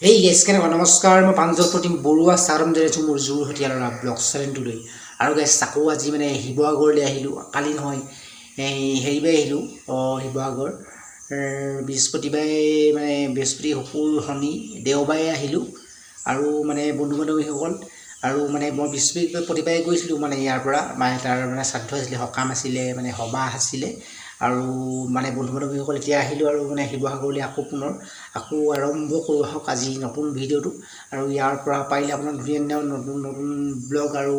এই গেছ কেনেকুৱা নমস্কাৰ মই প্ৰাঞ্জল প্ৰতিম বৰুৱা স্বাগতম জনাইছোঁ মোৰ যোৰহতীয়া ল'ৰা ব্লগ চেনেলটোলৈ। আৰু গেছ আকৌ আজি মানে শিৱসাগৰলৈ আহিলোঁ, কালি নহয় হেৰিবাৰে আহিলোঁ শিৱসাগৰ বৃহস্পতিবাৰে মানে বৃহস্পতি শুকুৰ শনি দেওবাৰে আহিলোঁ। আৰু মানে বন্ধু বান্ধৱীসকল আৰু মানে মই বৃহস্পতিবাৰে গৈছিলোঁ মানে ইয়াৰ পৰা মানে তাৰ মানে শ্ৰাদ্ধ আছিলে, সকাম আছিলে, মানে সবাহ আছিলে। আৰু মানে বন্ধু বান্ধৱীসকল এতিয়া আহিলোঁ আৰু মানে শিৱসাগৰলৈ পুনৰ আৰম্ভ কৰোঁ আহক আজি নতুন ভিডিঅ'টো। আৰু ইয়াৰ পৰা পাৰিলে আপোনাক ধুনীয়া নতুন নতুন ব্লগ আৰু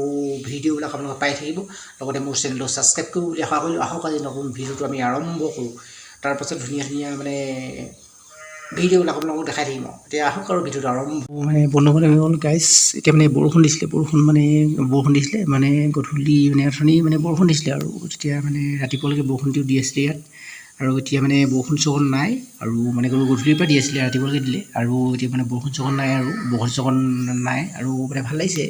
ভিডিঅ'বিলাক আপোনালোকে পাই থাকিব। লগতে মোৰ চেনেলটো ছাবস্ক্ৰাইব কৰিব বুলি আশা কৰিলোঁ। আহক আজি নতুন ভিডিঅ'টো আমি আৰম্ভ কৰোঁ। তাৰপাছত ধুনীয়া মানে ভিডিঅ'বিলাক আপোনালোকক দেখাই থাকিম। এতিয়া আহক আৰু ভিডিঅ'টো আৰম্ভ মানে বন্ধু বান্ধৱীসকল গাইছ এতিয়া মানে বৰষুণ দিছিলে মানে গধূলি মানে অথনি মানে বৰষুণ দিছিলে আৰু তেতিয়া মানে ৰাতিপুৱালৈকে বৰষুণটো দি আছিলে ইয়াত। আৰু এতিয়া মানে বৰষুণ চৰষুণ নাই আৰু মানে গধূলিৰ পৰা দি আছিলে ৰাতিপুৱালৈকে দিলে আৰু এতিয়া মানে বৰষুণ চৰষুণ নাই আৰু মানে ভাল লাগিছে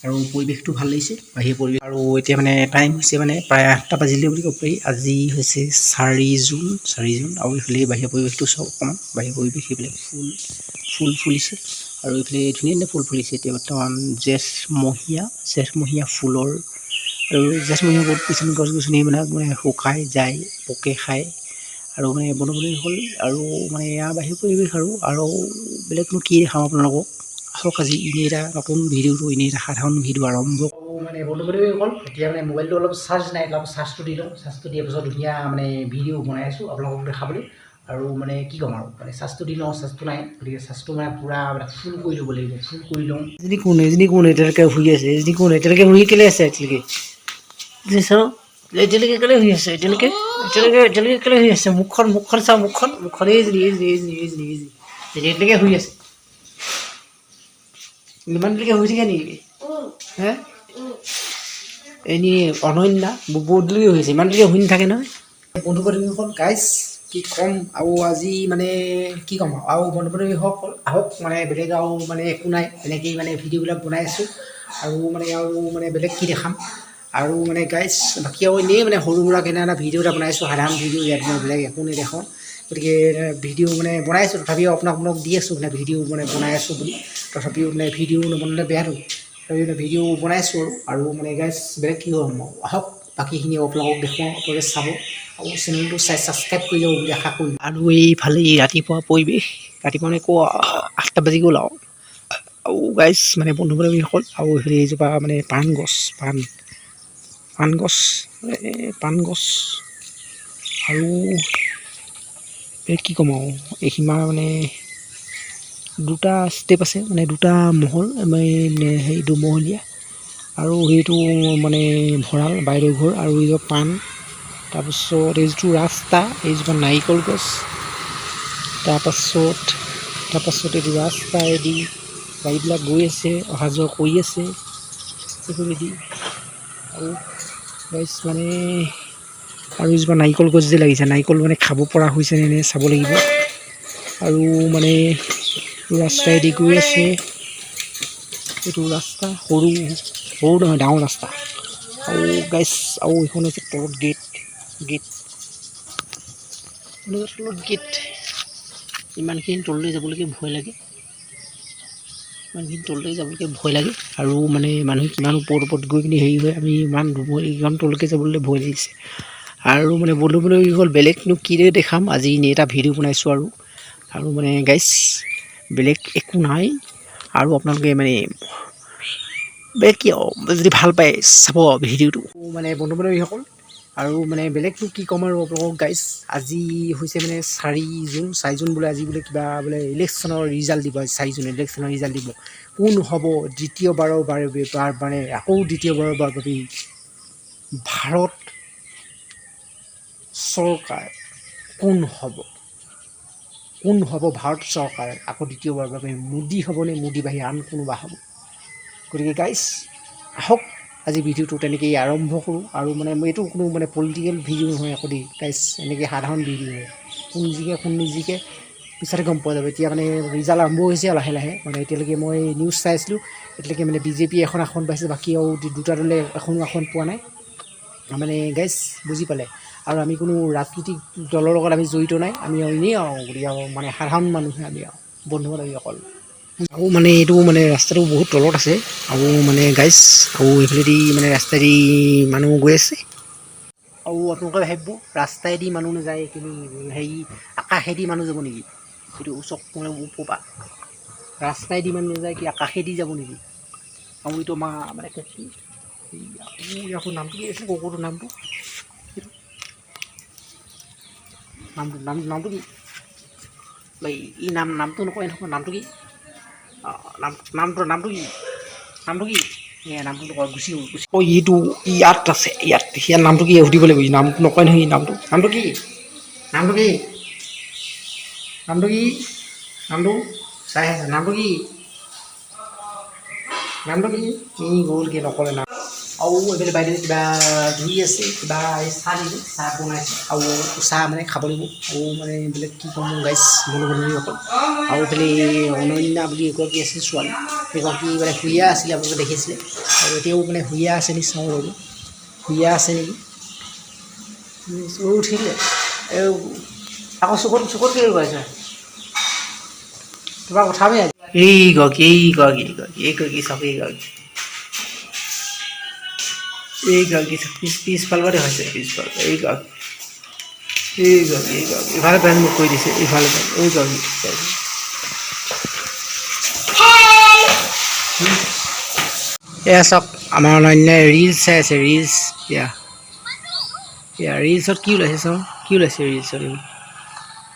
আৰু পৰিৱেশটো ভাল লাগিছে বাহিৰৰ পৰিৱেশ। আৰু এতিয়া মানে টাইম হৈছে মানে প্ৰায় 8টা বাজিলে বুলি ক'ব পাৰি। আজি হৈছে 4 জুন আৰু এইফালে বাহিৰৰ পৰিৱেশটো চাওক অকণমান। বাহিৰৰ পৰিৱেশ এইফালে ফুল ফুলিছে আৰু এইফালে ধুনীয়া ফুল ফুলিছে। এতিয়া বৰ্তমান জেঠমহীয়া ফুলৰ আৰু জেঠমহীয়া বহুত কিছুমান গছ গছনিবিলাক মানে শুকাই যায়, পোকে খায় আৰু মানে বন্ধু বান্ধৱীসকল আৰু মানে ইয়াৰ বাহিৰ পৰিৱেশ আৰু বেলেগনো কি দেখাম আপোনালোকক। আহক আজি এনেই এটা নতুন ভিডিঅ'টো এনেই এটা সাধাৰণ ভিডিঅ' আৰম্ভ মানে বন্ধু বান্ধৱীসকল। এতিয়া মানে মোবাইলটো অলপ চাৰ্জ নাই, অলপ চাৰ্জটো দি লওঁ। চাৰ্জটো দিয়াৰ পিছত ধুনীয়া মানে ভিডিঅ' বনাই আছোঁ আপোনালোকক দেখাবলৈ। আৰু মানে কি ক'ম আৰু মানে চাৰ্জটো দি লওঁ, চাৰ্জটো নাই গতিকে চাৰ্জটো মানে পূৰা মানে ফুল কৰি ল'ব লাগিব। ফুল কৰি লওঁ। এজনী কোন এতিয়ালৈকে শুই আছে, এতিয়ালৈকে শুই কেলৈ আছে এতিয়ালৈকে কেলৈ শুই আছে, এতিয়ালৈকে কেলৈ শুই আছে। মুখখন চাওঁ, মুখখন এতিয়ালৈকে শুই আছে। ইমান দেৰিলৈকে শুই থাকে নেকি হে? এনেই অনন্যা বহুত দেৰিলৈকে শুই আছে, ইমান দেৰিলৈকে শুই নাথাকে নহয়। বন্ধু বান্ধৱীসকল গাইজ কি ক'ম আৰু আজি মানে কি ক'ম আৰু বন্ধু বান্ধৱীসকল আহক মানে বেলেগ আৰু মানে একো নাই, এনেকেই মানে ভিডিঅ'বিলাক বনাই আছোঁ। আৰু মানে বেলেগ কি দেখাম আৰু মানে গাইজ বাকী আৰু এনেই মানে সৰু সুৰা এটা ভিডিঅ' এটা বনাইছোঁ, সাধাৰণ ভিডিঅ'। ইয়াত মই বেলেগ একো নেদেখাওঁ গতিকে ভিডিঅ' মানে বনাইছোঁ। তথাপিও আপোনাক দি আছোঁ মানে ভিডিঅ' মানে বনাই আছোঁ বুলি। তথাপিও মানে ভিডিঅ' নবনালে বেয়াটো, তথাপিও ভিডিঅ' বনাইছোঁ আৰু মানে গাইজ বেলেগ কি হ'ম আহক বাকীখিনি আপোনালোকক দেখুৱাওঁ, আপোনালোকে চাব আৰু চেনেলটো ছাবস্ক্ৰাইব কৰি যাব বুলি আশা কৰিলোঁ। আৰু এইফালে ৰাতিপুৱা পৰিৱেশ, ৰাতিপুৱা মানে 8টা বাজি গ'ল আৰু গাইজ মানে বন্ধু বান্ধৱীসকল আৰু এইফালে এইজোপা মানে পাণ গছ আৰু কি ক'ম আৰু এইসীমা মানে 2টা ষ্টেপ আছে, মানে 2টা মহল হেৰি দুমহলীয়া আৰু সেইটো মানে ভঁৰাল বাইদেউ ঘৰ। আৰু এইজোপা পাণ, তাৰপাছত এইটো ৰাস্তা, এইজোপা নাৰিকল গছ, তাৰপাছত এইটো ৰাস্তাইদি গাড়ীবিলাক গৈ আছে, অহা যোৱা কৰি আছে সেইফালেদি। আৰু গাইজ মানে আৰু এইজোপা নাৰিকল গছ যে লাগিছে, নাৰিকল মানে খাব পৰা হৈছে নে চাব লাগিব। আৰু মানে ৰাস্তাইদি গৈ আছে, এইটো ৰাস্তা সৰু নহয় ডাঙৰ ৰাস্তা। আৰু গাইজ আৰু এইখন হৈছে তলত গেট ইমানখিনি তললৈ যাবলৈকে ভয় লাগে, আৰু মানে মানুহে কিমান ওপৰত গৈ কিনি হেৰি হয়, আমি ইমান ইমান তললৈকে যাবলৈ ভয় লাগিছে। আৰু মানে বন্ধু বান্ধৱীসকল বেলেগনো কি দেখাম, আজি এনেই এটা ভিডিঅ' বনাইছোঁ আৰু মানে গাইজ বেলেগ একো নাই। আৰু আপোনালোকে মানে বেলেগ কি যদি ভাল পায় চাব ভিডিঅ'টো মানে বন্ধু বান্ধৱীসকল। আৰু মানে বেলেগটো কি ক'ম আৰু আপোনালোকক গাইজ। আজি হৈছে মানে 4 জুন বোলে, আজি বোলে কিবা বোলে ইলেকশ্যনৰ ৰিজাল্ট দিব। 4 জুন ইলেকশ্যনৰ ৰিজাল্ট দিব। কোন হ'ব দ্বিতীয়বাৰৰ মানে আকৌ দ্বিতীয়বাৰৰ বাবে ভাৰত চৰকাৰ কোন হ'ব ভাৰত চৰকাৰ আকৌ দ্বিতীয়বাৰৰ বাবে? মোদী হ'বনে, মোদী বাহিৰে আন কোনোবা হ'ব? গতিকে গাইজ আহক আজি ভিডিঅ'টো তেনেকৈয়ে আৰম্ভ কৰোঁ। আৰু মানে এইটো কোনো মানে পলিটিকেল ভিডিঅ' নহয় আকৌ দেই গাইজ, এনেকৈ সাধাৰণ ভিডিঅ' হয়। কোন নিজিকে পিছতে গম পোৱা যাব। এতিয়া মানে ৰিজাল্ট আৰম্ভ হৈছে লাহে লাহে। মানে এতিয়ালৈকে মই নিউজ চাই আছিলোঁ, এতিয়ালৈকে মানে BJP এখন আসন পাইছে, বাকী আৰু 2টা দলে আসন পোৱা নাই মানে গাইজ, বুজি পালে। আৰু আমি কোনো ৰাজনৈতিক দলৰ লগত আমি জড়িত নাই, আমি এনেই গতিকে মানে সাধাৰণ মানুহে আমি বন্ধু বান্ধৱীসকল। আৰু মানে এইটো মানে ৰাস্তাটো বহুত তলত আছে আৰু মানে গাইছ আৰু এইফালেদি মানে ৰাস্তাইদি মানুহ গৈ আছে আৰু আপোনালোকে ভাবিব ৰাস্তাইদি মানুহ নাযায় কিন্তু হেৰি আকাশেদি মানুহ যাব নেকি এইটো চক মানে ওপৰপা ৰাস্তাইদি মানুহ নাযায় কি আকাশেদি যাব নেকি আৰু এইটো আমাৰ মানে কি আকৌ নামটো কি আছিলে কুকুৰটোৰ নামটো নামটো কি ই নামটো নকয় নহয় নামটো কি নামটো কি নামটো নকয় গুচি গ'ল অঁ এইটো ইয়াত আছে ইয়াৰ নামটো কি সুধিব লাগিব নামটো নকয় নহয় নামটো কি চাই আছে নামটো কি ই গ'ল কি নকলে নাম আৰু এইফালে বাইদেউ কিবা ধুই আছে কিবা চাহ দিলোঁ চাহ বনাইছে আৰু চাহ মানে খাব লাগিব আৰু মানে এইবিলাক কি ক'ম গাইছ বন্ধু-বান্ধৱীসকল আৰু এইফালে অনন্যা বুলি এগৰাকী আছিল ছোৱালী এগৰাকী মানে শুইয়া আছিলে আপোনালোকে দেখিছিলে আৰু এতিয়াও মানে শুইয়া আছে নি চাওঁ ৰ'ব শুইয়া আছে নেকি উঠিলে আকৌ চকুত কি কৰিছে কিবা কথাবে এইগৰাকী চাওক এইগৰাকী পিছফালতে হৈছে এইগৰাকী ইফালে পেন মোক কৈ দিছে ইফালে এইগৰাকী এয়া চাওক আমাৰ অনন্যাই ৰিলচ চাই আছে ৰিলচ ৰিলচত কি ওলাইছে চাওঁ কি ওলাইছে ৰিলচত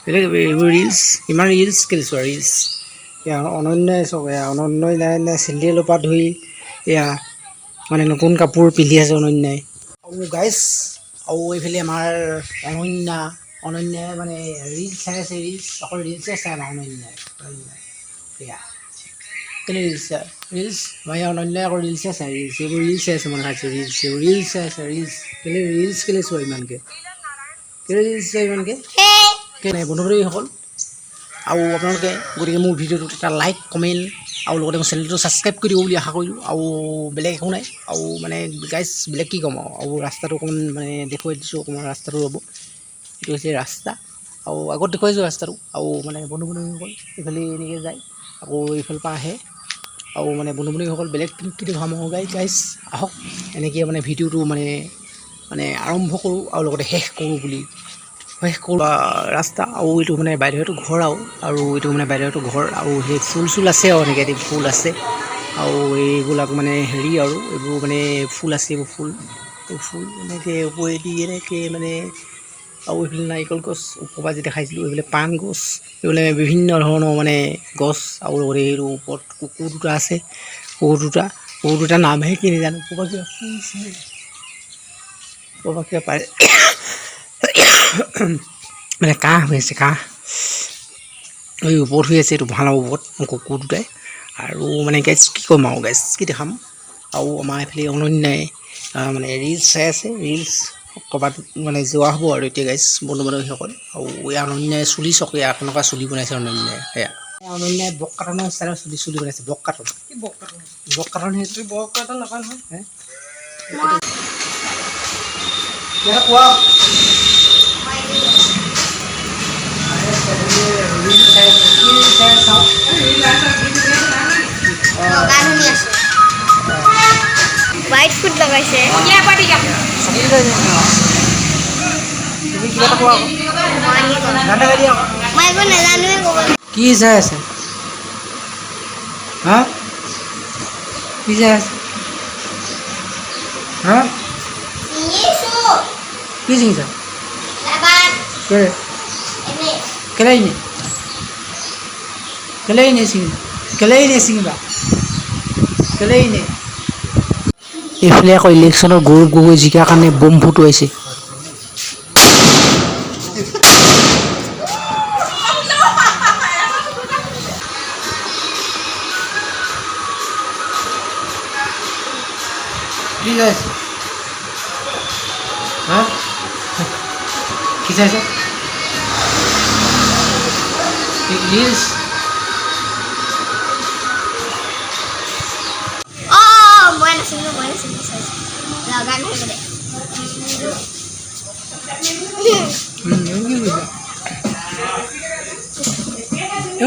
এইবোৰ ৰিলচ ইমান ৰিলচ কেলৈ চোৱা ৰিলচ এয়া অনন্যাই চাওক এয়া অনন্যাই চেণ্ডেলৰ পৰা ধৰি এয়া মানে নতুন কাপোৰ পিন্ধি আছে অনন্যাই আৰু গাইছ আৰু এইফালে আমাৰ অনন্যাই মানে ৰিলচ চাই আছে অকল ৰিলচে চাই আমাৰ অনন্যাই এয়া কেলৈ ৰিলচ চাই মই অনন্যাই আকৌ ৰিলচে চাই এইবোৰ ৰিলচ চাই আছে মনে খাইছোঁ ৰিলচ চাই আছে কেলৈ চোৱা ইমানকৈ কেলৈ বন্ধু-বান্ধৱীসকল আৰু আপোনালোকে গতিকে মোৰ ভিডিঅ'টোত এটা লাইক কমেণ্ট আৰু লগতে মোৰ চেনেলটো ছাবস্ক্ৰাইব কৰি দিব বুলি আশা কৰিলোঁ আৰু বেলেগ একো নাই আৰু মানে গাইছ বেলেগ কি ক'ম আৰু ৰাস্তাটো অকণমান মানে দেখুৱাই দিছোঁ অকণমান ৰাস্তাটো ৰ'ব এইটো হৈছে ৰাস্তা আৰু আগত দেখুৱাইছোঁ ৰাস্তাটো আৰু মানে বন্ধু-বান্ধৱীসকল এইফালে এনেকৈ যায় আকৌ এইফালৰ পৰা আহে আৰু মানে বন্ধু-বান্ধৱীসকল বেলেগ কি দেখাম গাইছ আহক এনেকৈ মানে ভিডিঅ'টো মানে আৰম্ভ কৰোঁ আৰু লগতে শেষ কৰোঁ ৰাস্তা আৰু এইটো মানে বাইদেউহঁতৰ ঘৰ আৰু এইটো মানে বাইদেউহঁতৰ ঘৰ আৰু সেই ফুল আছে আৰু এনেকৈ ফুল আছে আৰু এইবিলাক মানে হেৰি আৰু এইবোৰ মানে ফুল আছে এইবোৰ ফুল এনেকৈ ওপৰেদি এনেকৈ মানে আৰু এইফালে নাৰিকল গছ ওপৰৰ পৰা যে দেখাইছিলোঁ এইফালে পাণ গছ এইফালে বিভিন্ন ধৰণৰ মানে গছ আৰু লগতে এইটো ওপৰত কুকুৰ দুটা নামহে কি নাজানো ক'ৰবাত কিবা পাৰে মানে কাহ হৈ আছে এই ওপৰত হৈ আছে এইটো ভাল ওপৰত কুকুৰ দুটাই আৰু মানে গাইছ কি ক'ম আৰু গাইছ কি দেখাম আৰু আমাৰ এইফালে অনন্যাই মানে ৰিলচ চাই আছে ক'ৰবাত মানে যোৱা হ'ব আৰু এতিয়া গাইছ বন্ধু-বান্ধৱীসকল আৰু এই অনন্যাই চুলি চাওক কেনেকুৱা চুলি বনাইছে অনন্যাই অনন্যাই বক কাটনৰ ষ্টাইলত চুলি বনাইছে বক কাটন সেইটো বক কাটন নকয় নহয় কোৱা হোৱাইট ফুড লগাইছে মই একো নাজানোৱে ক'ব কি চাই আছে হা কি চাই আছে হা কি চিঙিছা কেলে ছিঙিবা এইফালে আকৌ ইলেকশ্যনৰ গৌৰৱ গগৈ জিকাৰ কাৰণে বম ফুটুৱাইছে কি চাইছে ৰিলচ মই নাছিলো লগা নাই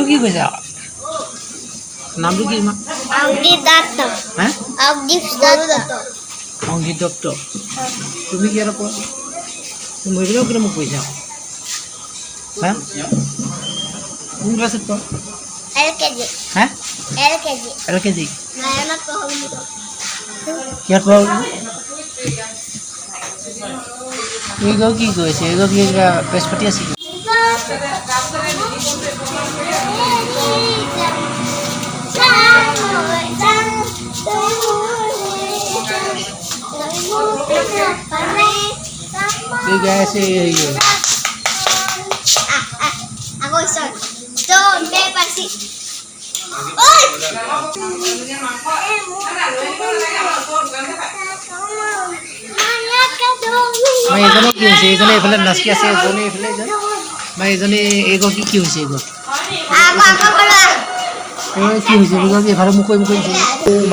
কি কৈছা নামটো কি মা অগ্নিত দত্ত হা অগ্নিত দত্ত অংকিত দত্ত তুমি কি আৰু কোৱা তুমি এইবিলাকো কিন্তু মোক কৈছা হা কোন ক্লাছত পঢ় LKG হা LKG LKG নাৰায়ণত পঢ়ো বুলি কওঁ কিহত পঢ় এইগো কি কৈছে এইগো কি পেজ পাতি আছে এই গাই আছে আকৌ ঈশ্বৰ তো মে পাছি ঐ মই এজনে কি হৈছে এজনে এইফালে নাচি আছে এজনে এইফালে এজন মই এজনে এইগো কি হৈছে এইগো আকৌ কৰা কি হৈছে এইগো কি এফালে মুখ হৈছে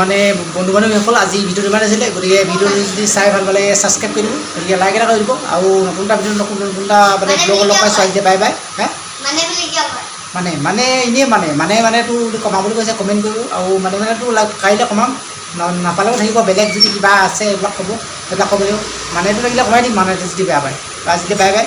মানে বন্ধু বান্ধৱীসকল আজি ভিডিঅ'টো ইমান আছিলে গতিকে ভিডিঅ'টো যদি চাই ভাল পালে ছাবস্ক্ৰাইব কৰি দিব গতিকে লাইক এটা কৰি দিব আৰু নতুন এটা ভিডিঅ' নতুন এটা মানে ব্লগৰ লগ পাই ছোৱালী বাই বাই হা মানে বুলি কিয় কয় মানে এনেই মানে তোৰ কমাম বুলি কৈছে কমেণ্ট কৰিব আৰু মানে তোৰ কাইলৈ কমাম নাপালেও থাকিব বেলেগ যদি কিবা আছে এইবিলাক ক'ব সেইবিলাক ক'ব লাগিব মানেটো লাগিলে কমাই দিম মানে যদি বেয়া পায় বা যদি বাই বাই